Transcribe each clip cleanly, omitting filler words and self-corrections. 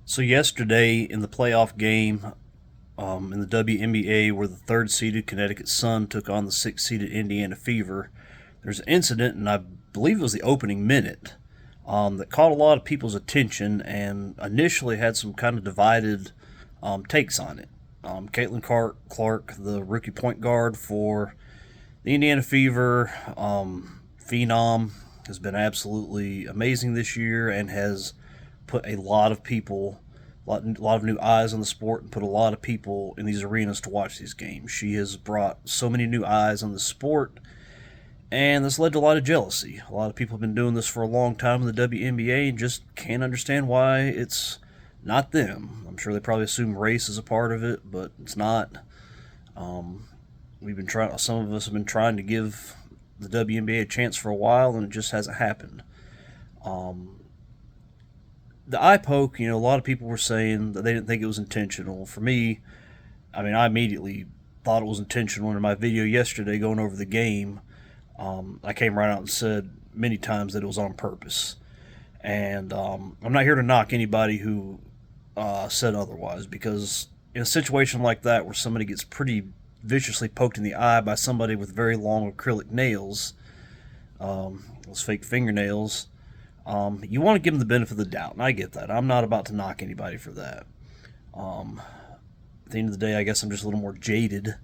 So yesterday in the playoff game in the WNBA, where the third-seeded Connecticut Sun took on the sixth-seeded Indiana Fever, there's an incident, and I believe it was the opening minute, that caught a lot of people's attention and initially had some kind of divided takes on it. Caitlin Clark, the rookie point guard for the Indiana Fever, phenom, has been absolutely amazing this year and has put a lot of people, a lot of new eyes on the sport, and put a lot of people in these arenas to watch these games. She has brought so many new eyes on the sport, and this led to a lot of jealousy. A lot of people have been doing this for a long time in the WNBA and just can't understand why it's not them. I'm sure they probably assume race is a part of it, but it's not. We've been trying. Some of us have been trying to give the WNBA a chance for a while, and it just hasn't happened. The eye poke, a lot of people were saying that they didn't think it was intentional. For me, I immediately thought it was intentional. In my video yesterday going over the game, I came right out and said many times that it was on purpose. And I'm not here to knock anybody who said otherwise, because in a situation like that where somebody gets pretty viciously poked in the eye by somebody with very long acrylic nails, those fake fingernails, you want to give them the benefit of the doubt, and I get that. I'm not about to knock anybody for that. At the end of the day, I guess I'm just a little more jaded,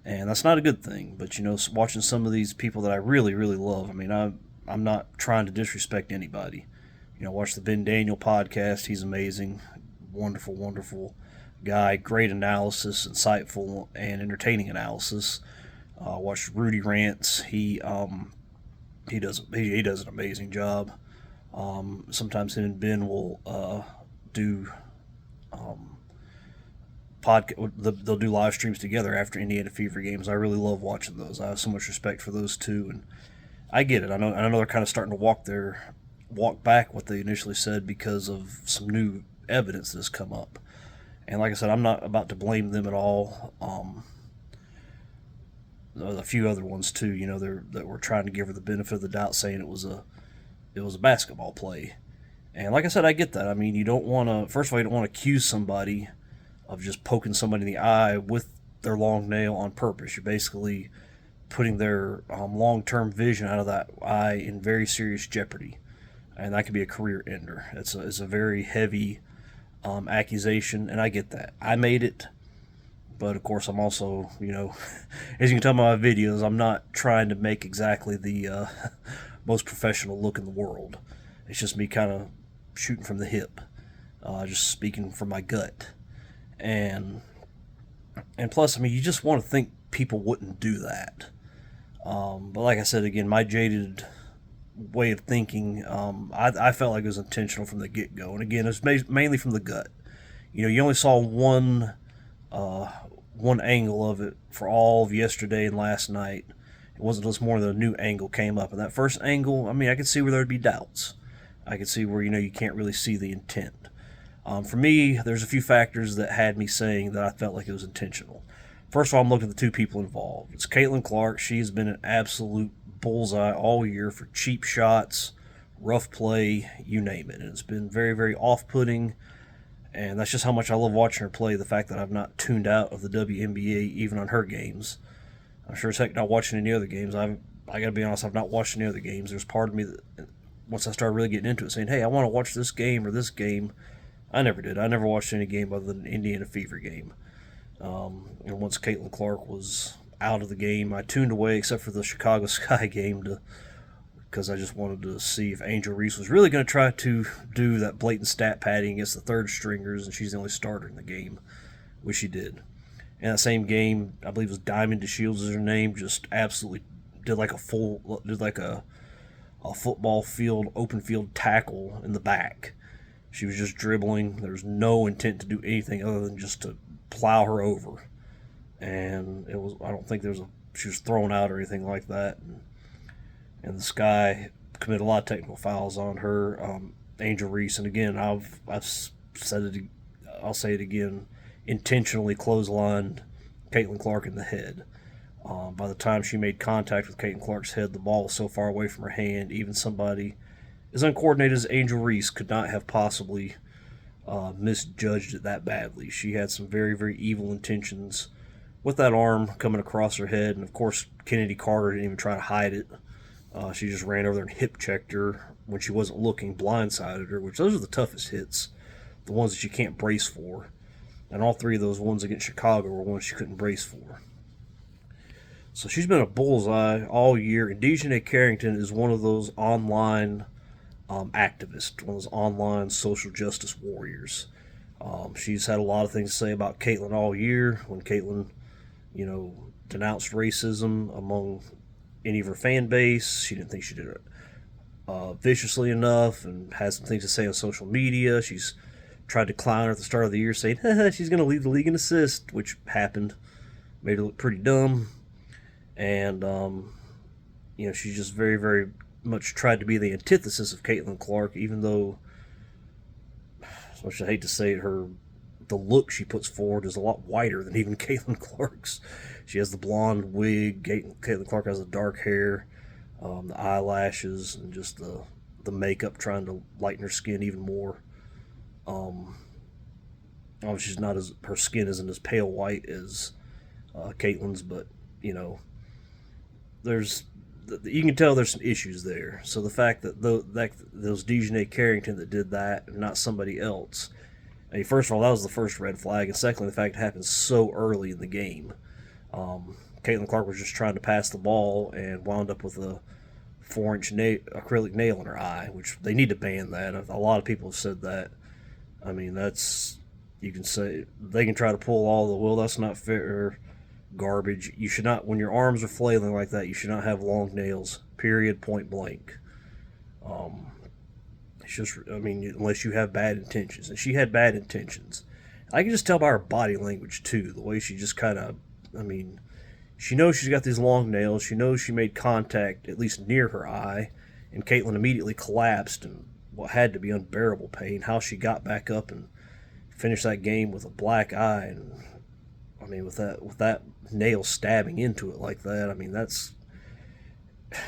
and that's not a good thing. But watching some of these people that I really, really love, I'm not trying to disrespect anybody. Watch the Ben Daniel podcast. He's amazing, wonderful, wonderful guy. Great analysis, insightful and entertaining analysis. Watch Rudy Rants. He does an amazing job. Sometimes him and Ben will do podcast. They'll do live streams together after Indiana Fever games. I really love watching those. I have so much respect for those two, and I get it. I know they're kind of starting to walk back what they initially said because of some new evidence that has come up. And like I said, I'm not about to blame them at all. A few other ones too, that were trying to give her the benefit of the doubt, saying it was a basketball play. And like I said, I get that. You don't want to. First of all, you don't want to accuse somebody of just poking somebody in the eye with their long nail on purpose. You're basically putting their long-term vision out of that eye in very serious jeopardy, and that could be a career ender. It's a very heavy accusation, and I get that. I made it, but of course I'm also, as you can tell by my videos, I'm not trying to make exactly the most professional look in the world. It's just me kind of shooting from the hip, just speaking from my gut, and plus, you just want to think people wouldn't do that. But like I said, again, my jaded way of thinking, I felt like it was intentional from the get-go. And again, it's mainly from the gut. You only saw one angle of it for all of yesterday and last night. It wasn't just more than a new angle came up. And that first angle, I could see where there would be doubts. I could see where, you can't really see the intent. For me, there's a few factors that had me saying that I felt like it was intentional. First of all, I'm looking at the two people involved. It's Caitlin Clark. She's been an absolute bullseye all year for cheap shots, rough play, you name it. And it's been very, very off-putting, and that's just how much I love watching her play, the fact that I've not tuned out of the WNBA even on her games. I'm sure as heck not watching any other games. I got to be honest, I've not watched any other games. There's part of me that, once I started really getting into it, saying, hey, I want to watch this game or this game, I never did. I never watched any game other than an Indiana Fever game. And once Caitlin Clark was out of the game, I tuned away except for the Chicago Sky game because I just wanted to see if Angel Reese was really going to try to do that blatant stat padding against the third stringers, and she's the only starter in the game, which she did. In that same game, I believe it was Diamond DeShields is her name, just absolutely did like a football field, open field tackle in the back. She was just dribbling. There was no intent to do anything other than just to plow her over. And I don't think she was thrown out or anything like that. And the Sky committed a lot of technical fouls on her. Angel Reese, and again, I've said it, I'll say it again, intentionally clotheslined Caitlin Clark in the head. By the time she made contact with Caitlin Clark's head, the ball was so far away from her hand, even somebody as uncoordinated as Angel Reese could not have possibly misjudged it that badly. She had some very, very evil intentions with that arm coming across her head, and of course, Kennedy Carter didn't even try to hide it. She just ran over there and hip checked her when she wasn't looking, blindsided her, which those are the toughest hits, the ones that you can't brace for. And all three of those ones against Chicago were ones she couldn't brace for. So she's been a bullseye all year, and Dejanay Carrington is one of those online activists, one of those online social justice warriors. She's had a lot of things to say about Caitlyn all year. When Caitlyn, denounced racism among any of her fan base, she didn't think she did it viciously enough, and had some things to say on social media. She's tried to clown her at the start of the year, saying she's going to lead the league in assists, which happened, made her look pretty dumb. And she just very, very much tried to be the antithesis of Caitlin Clark, even though, as much as I hate to say it, the look she puts forward is a lot whiter than even Caitlin Clark's. She has the blonde wig. Caitlin Clark has the dark hair, the eyelashes, and just the makeup trying to lighten her skin even more. Obviously, her skin isn't as pale white as Caitlin's, but you can tell there's some issues there. So the fact that those Dejanay Carrington that did that, and not somebody else, first of all, that was the first red flag, and secondly, the fact it happened so early in the game. Caitlin Clark was just trying to pass the ball and wound up with a 4-inch acrylic nail in her eye, which they need to ban that. A lot of people have said that. You can say, they can try to pull all that's not fair garbage. You should not, when your arms are flailing like that, you should not have long nails, period, point blank. It's just, unless you have bad intentions. And she had bad intentions. I can just tell by her body language, too, the way she just kind of, she knows she's got these long nails. She knows she made contact, at least near her eye, and Caitlin immediately collapsed in what had to be unbearable pain. How she got back up and finished that game with a black eye, and with that nail stabbing into it like that, that's.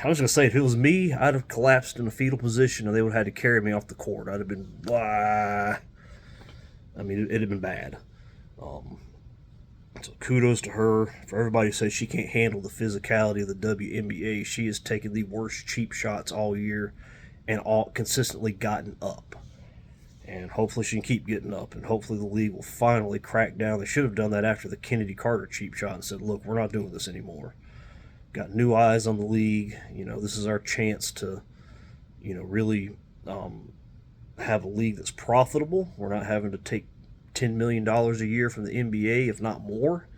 I was gonna say, if it was me, I'd have collapsed in a fetal position, and they would have had to carry me off the court. I'd have been blah. It'd have been bad. So kudos to her. For everybody who says she can't handle the physicality of the WNBA, she has taken the worst cheap shots all year, and all consistently gotten up. And hopefully she can keep getting up, and hopefully the league will finally crack down. They should have done that after the Kennedy Carter cheap shot and said, look, we're not doing this anymore. Got new eyes on the league. This is our chance to, really have a league that's profitable. We're not having to take $10 million a year from the NBA, if not more,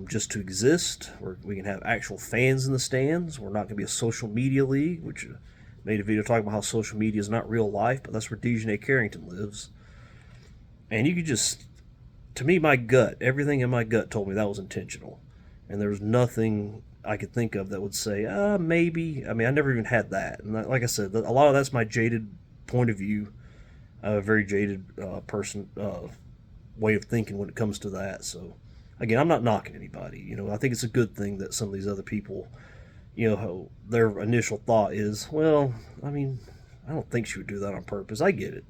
just to exist. We can have actual fans in the stands. We're not going to be a social media league, which made a video talking about how social media is not real life, but that's where Dejanay Carrington lives. And you could just, to me, everything in my gut told me that was intentional. And there was nothing I could think of that would say, maybe. I never even had that. And like I said, a lot of that's my jaded point of view. I have a very jaded way of thinking when it comes to that. So, again, I'm not knocking anybody. I think it's a good thing that some of these other people, their initial thought is, well, I don't think she would do that on purpose. I get it.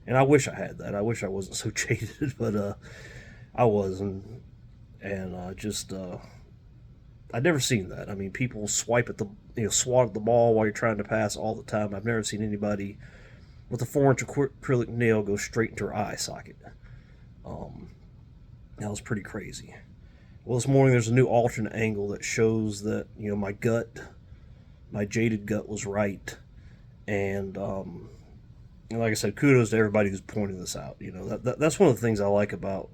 And I wish I had that. I wish I wasn't so jaded, but I wasn't. And I'd never seen that. People swat at the ball while you're trying to pass all the time. I've never seen anybody with a 4-inch acrylic nail go straight into her eye socket. That was pretty crazy. Well, this morning there's a new alternate angle that shows that, my jaded gut was right. And like I said, kudos to everybody who's pointing this out. That's one of the things I like about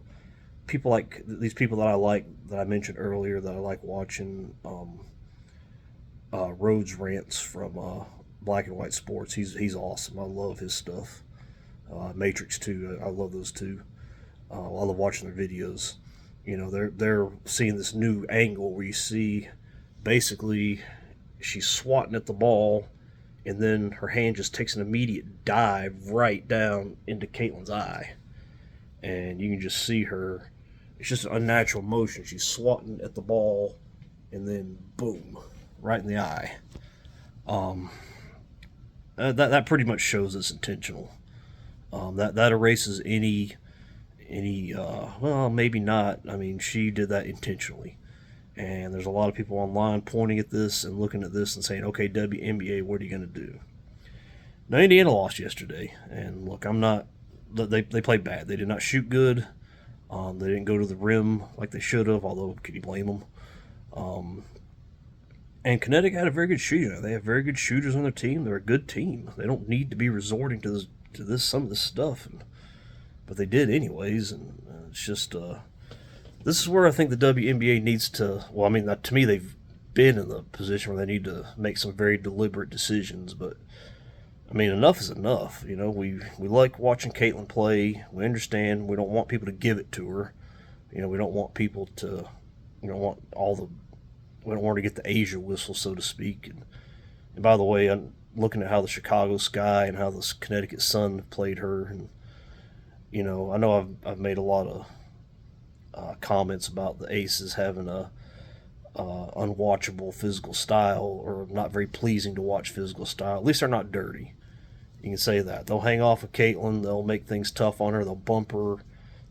people like these people that I mentioned earlier, that I like watching Rhodes rants from Black and White Sports. He's awesome. I love his stuff. Matrix 2, I love those two. I love watching their videos. They're seeing this new angle where you see basically she's swatting at the ball, and then her hand just takes an immediate dive right down into Caitlin's eye. And you can just see her. It's just an unnatural motion. She's swatting at the ball, and then boom, right in the eye. That pretty much shows it's intentional. That erases well, maybe not. I mean, she did that intentionally. And there's a lot of people online pointing at this and looking at this and saying, okay, WNBA, what are you going to do? Now, Indiana lost yesterday. And look, I'm not. They played bad. They did not shoot good. They didn't go to the rim like they should have, although, can you blame them? And Connecticut had a very good shooter. They have very good shooters on their team. They're a good team. They don't need to be resorting to some of this stuff. But they did anyways. And it's just. This is where I think the WNBA needs to. Well, I mean, to me, they've been in the position where they need to make some very deliberate decisions. But I mean, enough is enough. You know, we like watching Caitlin play. We understand. We don't want people to give it to her. You know, we don't want people to. We don't want We don't want her to get the Asia whistle, so to speak. And by the way, I'm looking at how the Chicago Sky and how the Connecticut Sun played her, and you know, I know I've made a lot of comments about the Aces having a unwatchable physical style, or not very pleasing to watch physical style. At least they're not dirty. You can say that. They'll hang off of Caitlin. They'll make things tough on her. They'll bump her.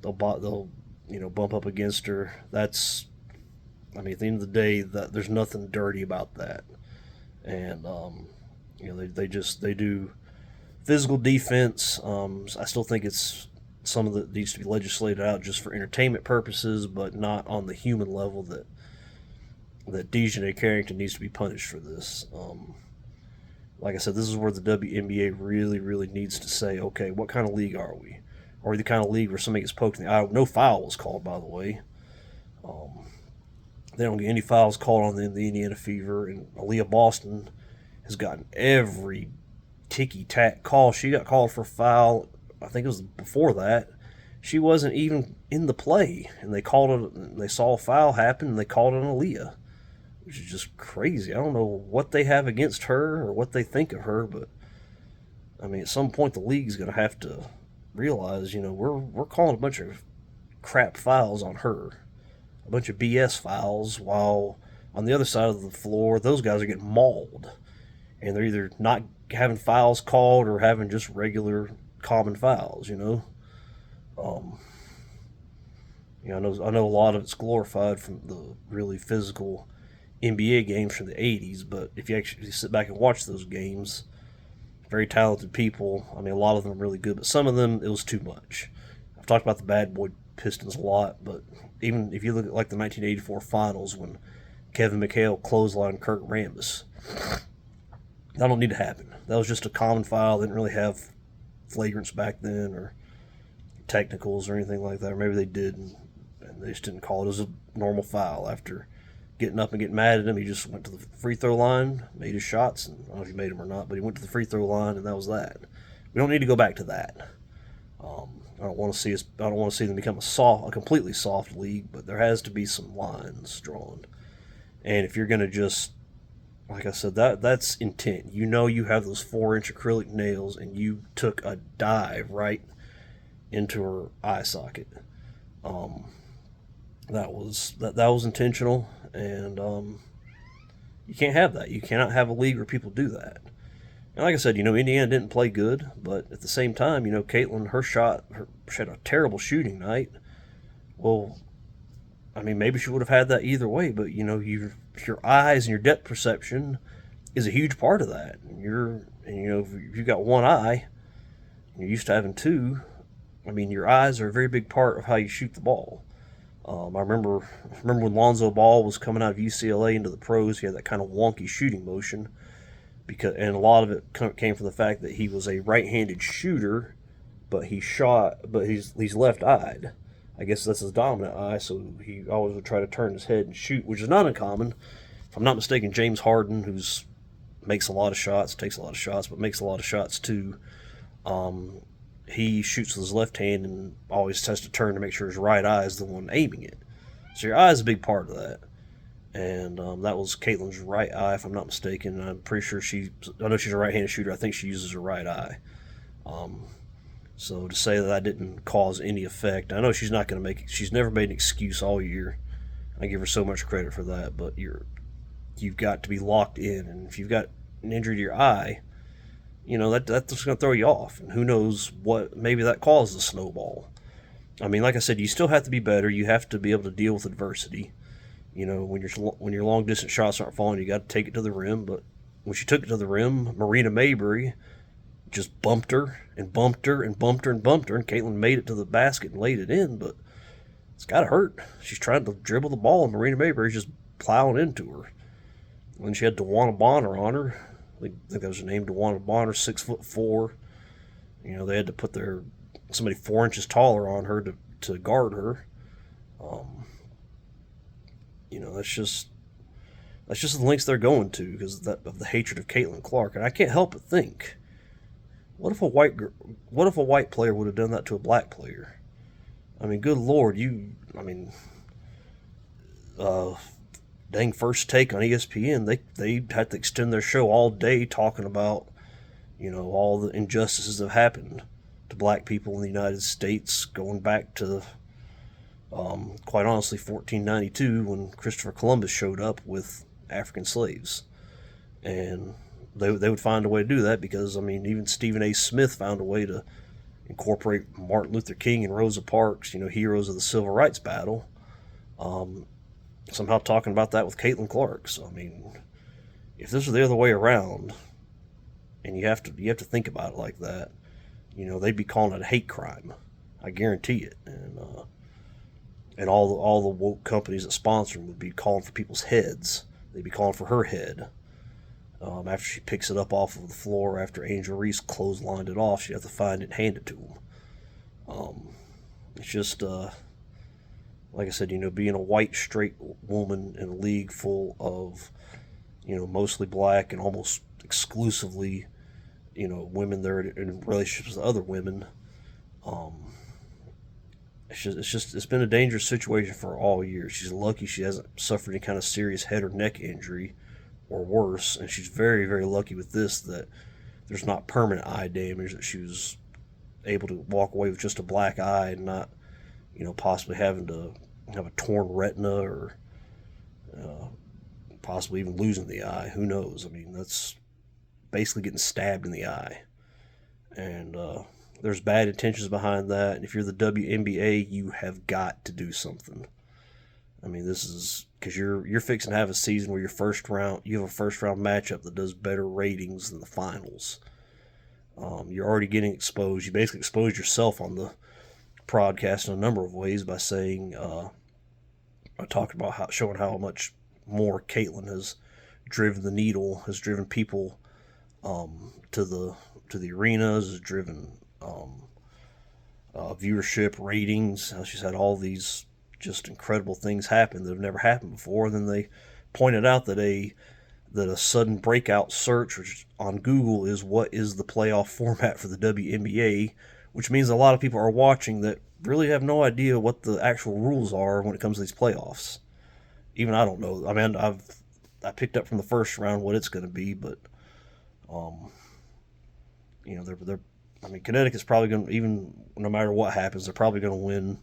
They'll bump up against her. That's, I mean, at the end of the day, there's nothing dirty about that. And you know, they do physical defense. I still think it's some of that needs to be legislated out just for entertainment purposes, but not on the human level that Dejanay Carrington needs to be punished for this. Like I said, this is where the WNBA really, really needs to say, okay, what kind of league are we? Are we the kind of league where somebody gets poked in the eye? No foul was called, by the way. They don't get any fouls called on them in the Indiana Fever, and Aaliyah Boston has gotten every ticky-tack call. She got called for a foul. I think it was before that. She wasn't even in the play, and they called it. They saw a foul happen, and they called it on Aaliyah, which is just crazy. I don't know what they have against her or what they think of her, but I mean, at some point the league's going to have to realize, you know, we're calling a bunch of crap fouls on her, a bunch of BS fouls, while on the other side of the floor, those guys are getting mauled, and they're either not having fouls called or having just regular common fouls, you know. I know a lot of it's glorified from the really physical NBA games from the 80s, but if you actually sit back and watch those games, very talented people. I mean, a lot of them are really good, but some of them, it was too much. I've talked about the bad boy Pistons a lot, but even if you look at like the 1984 finals when Kevin McHale clotheslined Kurt Rambis, that don't need to happen. That was just a common foul. They didn't really have flagrants back then or technicals or anything like that. Or maybe they did, and they just didn't call it. It was a normal foul. After getting up and getting mad at him, he just went to the free throw line, made his shots, and I don't know if he made them or not, but he went to the free throw line, and that was that. We don't need to go back to that. I don't want to see them become a completely soft league, but there has to be some lines drawn. And if you're going to just, like I said, that's intent. You know, you have those 4-inch acrylic nails, and you took a dive right into her eye socket. That was intentional, and you can't have that. You cannot have a league where people do that. And like I said, you know, Indiana didn't play good, but at the same time, you know, Caitlin, she had a terrible shooting night. Well, I mean, maybe she would have had that either way, but you know, your eyes and your depth perception is a huge part of that. And you know, if you've got one eye, and you're used to having two, I mean, your eyes are a very big part of how you shoot the ball. I remember when Lonzo Ball was coming out of UCLA into the pros, he had that kind of wonky shooting motion, and a lot of it came from the fact that he was a right-handed shooter, but he's left-eyed. I guess that's his dominant eye, so he always would try to turn his head and shoot, which is not uncommon. If I'm not mistaken, James Harden, who's takes a lot of shots, but makes a lot of shots too. He shoots with his left hand and always has to turn to make sure his right eye is the one aiming it. So your eye is a big part of that. And that was Caitlin's right eye, if I'm not mistaken. I'm pretty sure I know she's a right-handed shooter. I think she uses her right eye. So to say that didn't cause any effect, I know she's not going to she's never made an excuse all year. I give her so much credit for that, but you've got to be locked in. And if you've got an injury to your eye, that's just going to throw you off. And who knows what, maybe that causes a snowball. I mean, like I said, you still have to be better. You have to be able to deal with adversity. When your long distance shots aren't falling, you got to take it to the rim. But when she took it to the rim, Marina Maybury just bumped her and bumped her and bumped her and bumped her, and Caitlin made it to the basket and laid it in. But it's got to hurt. She's trying to dribble the ball, and Marina Maybury's just plowing into her. When she had DeWanna Bonner on her, I think that was her name, DeWanna Bonner, 6'4". They had to put somebody 4 inches taller on her to guard her. That's just the lengths they're going to because of the hatred of Caitlin Clark. And I can't help but think, what if a white player would have done that to a black player? I mean, good Lord, dang First Take on ESPN, they had to extend their show all day talking about, all the injustices that have happened to black people in the United States going back to, quite honestly, 1492 when Christopher Columbus showed up with African slaves. And they would find a way to do that because, even Stephen A. Smith found a way to incorporate Martin Luther King and Rosa Parks, heroes of the civil rights battle, somehow talking about that with Caitlin Clark. So, if this was the other way around, and you have to think about it like that, they'd be calling it a hate crime. I guarantee it. And all the woke companies that sponsor them would be calling for people's heads. They'd be calling for her head. After she picks it up off of the floor, after Angel Reese clotheslined it off, she'd have to find it and hand it to him. It's just, like I said, being a white, straight woman in a league full of, mostly black and almost exclusively, women that are in relationships with other women. It's been a dangerous situation for her all year. She's lucky she hasn't suffered any kind of serious head or neck injury or worse, and she's very, very lucky with this that there's not permanent eye damage, that she was able to walk away with just a black eye and not, possibly having to have a torn retina or possibly even losing the eye. Who knows? That's basically getting stabbed in the eye. And there's bad intentions behind that. And if you're the WNBA, you have got to do something. This is because you're fixing to have a season where you have a first round matchup that does better ratings than the finals. You're already getting exposed. You basically exposed yourself on the podcast in a number of ways by saying, I talked about showing how much more Caitlin has driven the needle, has driven people to the arenas, has driven viewership, ratings. She's had all these just incredible things happen that have never happened before. And then they pointed out that a sudden breakout search on Google is what is the playoff format for the WNBA, which means a lot of people are watching that really have no idea what the actual rules are when it comes to these playoffs. Even I don't know. I picked up from the first round what it's going to be, but Connecticut's probably going to, even no matter what happens, they're probably going to win.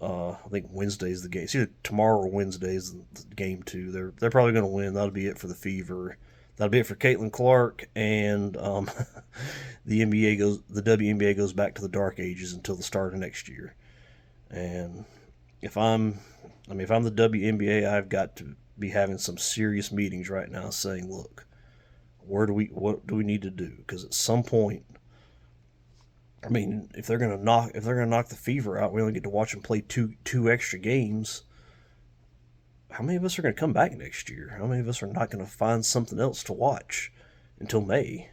I think Wednesday's the game. It's either tomorrow or Wednesday's the game 2. They're probably going to win. That'll be it for the Fever. That'll be it for Caitlin Clark, and the WNBA goes back to the dark ages until the start of next year. And if I'm the WNBA, I've got to be having some serious meetings right now, saying, look, what do we need to do? Because at some point, if they're gonna knock the Fever out, we only get to watch them play two extra games. How many of us are going to come back next year? How many of us are not going to find something else to watch until May?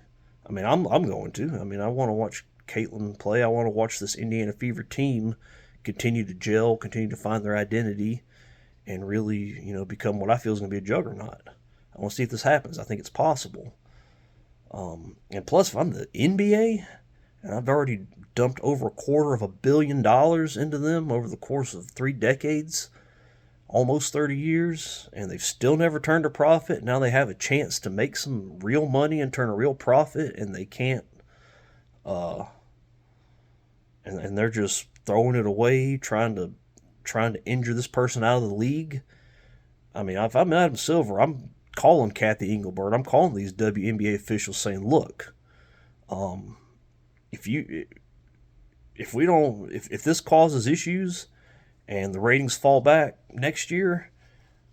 I'm going to. I want to watch Caitlin play. I want to watch this Indiana Fever team continue to gel, continue to find their identity, and really, become what I feel is going to be a juggernaut. I want to see if this happens. I think it's possible. And plus, if I'm the NBA, and I've already dumped over $250 million into them over the course of 3 decades, almost 30 years, and they've still never turned a profit. Now they have a chance to make some real money and turn a real profit, and they can't. And they're just throwing it away, trying to injure this person out of the league. If I'm Adam Silver, I'm calling Kathy Engelbert. I'm calling these WNBA officials saying, look, If you if we don't if this causes issues and the ratings fall back next year,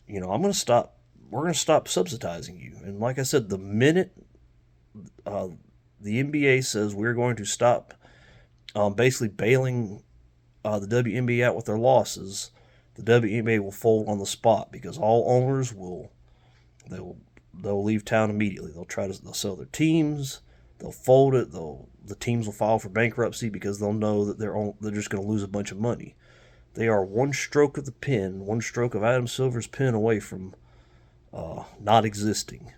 I'm going to stop. We're going to stop subsidizing you. And like I said, the minute uh, the NBA says we're going to stop basically bailing the WNBA out with their losses, the WNBA will fold on the spot because all owners they'll leave town immediately. They'll sell their teams. They'll fold it. The teams will file for bankruptcy because they'll know that they're just going to lose a bunch of money. They are one stroke of the pen, one stroke of Adam Silver's pen away from not existing.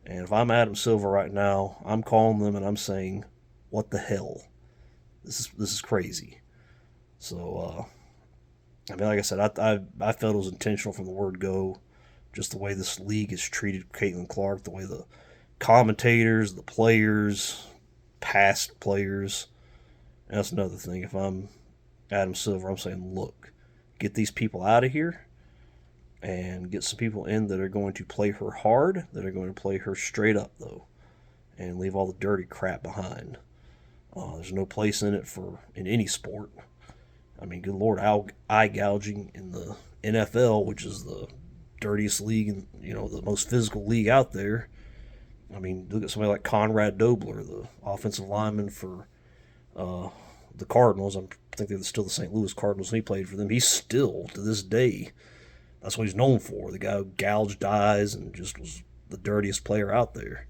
And if I'm Adam Silver right now, I'm calling them and I'm saying, "What the hell? This is crazy." So, like I said, I felt it was intentional from the word go. Just the way this league has treated Caitlin Clark, the way the commentators, the players, past players. And that's another thing. If I'm Adam Silver, I'm saying, look, get these people out of here and get some people in that are going to play her hard, that are going to play her straight up, though, and leave all the dirty crap behind. There's no place in it in any sport. I mean, good Lord, eye gouging in the NFL, which is the dirtiest league and the most physical league out there. I mean, look at somebody like Conrad Dobler, the offensive lineman for the Cardinals. I think they're still the St. Louis Cardinals, and he played for them. He's still, to this day, that's what he's known for. The guy who gouged eyes and just was the dirtiest player out there.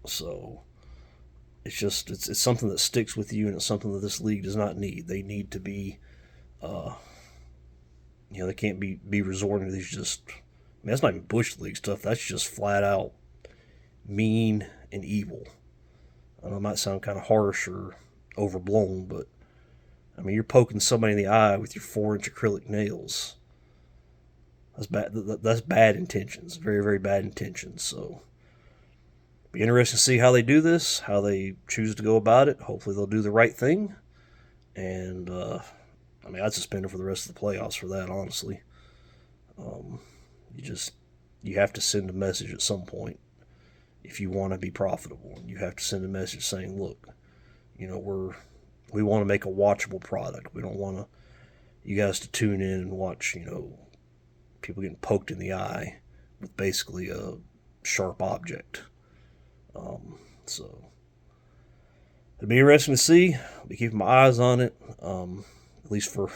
So it's something that sticks with you, and it's something that this league does not need. They need to be, they can't be resorting to these that's not even Bush League stuff. That's just flat out mean and evil. I know it might sound kind of harsh or overblown, but I mean, you're poking somebody in the eye with your 4-inch acrylic nails. That's bad. That's bad intentions. Very, very bad intentions. So, be interesting to see how they do this, how they choose to go about it. Hopefully, they'll do the right thing. And I'd suspend her for the rest of the playoffs for that. Honestly, you have to send a message at some point if you want to be profitable. You have to send a message saying, look, we want to make a watchable product. We don't want you guys to tune in and watch, people getting poked in the eye with basically a sharp object. So it'll be interesting to see. I'll be keeping my eyes on it, at least for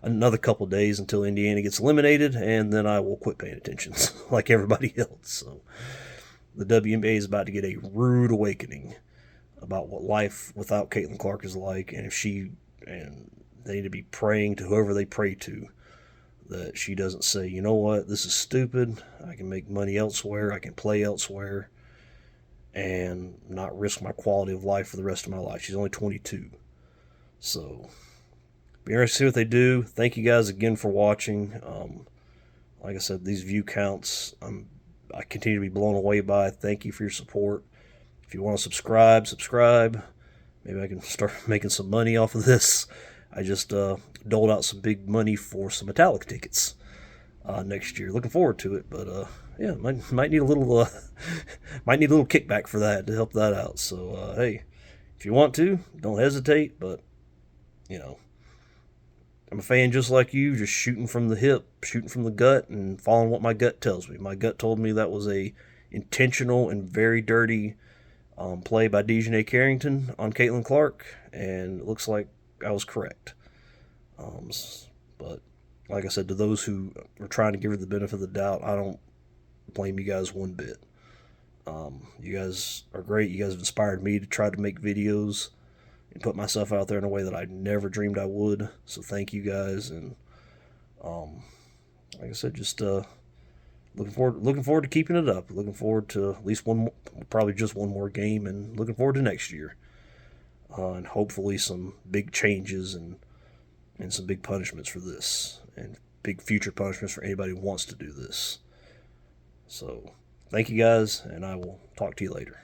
another couple days until Indiana gets eliminated, and then I will quit paying attention like everybody else. So the WNBA is about to get a rude awakening about what life without Caitlin Clark is like, and they need to be praying to whoever they pray to that she doesn't say, you know what, this is stupid. I can make money elsewhere. I can play elsewhere and not risk my quality of life for the rest of my life. She's only 22. So, be interested to see what they do. Thank you guys again for watching. Like I said, these view counts, I continue to be blown away by. Thank you for your support. If you want to subscribe. Maybe I can start making some money off of this. I just doled out some big money for some Metallica tickets next year. Looking forward to it, but might need a little kickback for that to help that out. So hey, if you want to, don't hesitate. But I'm a fan just like you, just shooting from the hip, shooting from the gut, and following what my gut tells me. My gut told me that was a intentional and very dirty play by Dejanay Carrington on Caitlin Clark, and it looks like I was correct. But like I said, to those who are trying to give her the benefit of the doubt, I don't blame you guys one bit. You guys are great. You guys have inspired me to try to make videos and put myself out there in a way that I never dreamed I would. So thank you guys, and like I said, just looking forward to keeping it up. Looking forward to at least probably just one more game, and looking forward to next year, and hopefully some big changes and some big punishments for this, and big future punishments for anybody who wants to do this. So thank you guys, and I will talk to you later.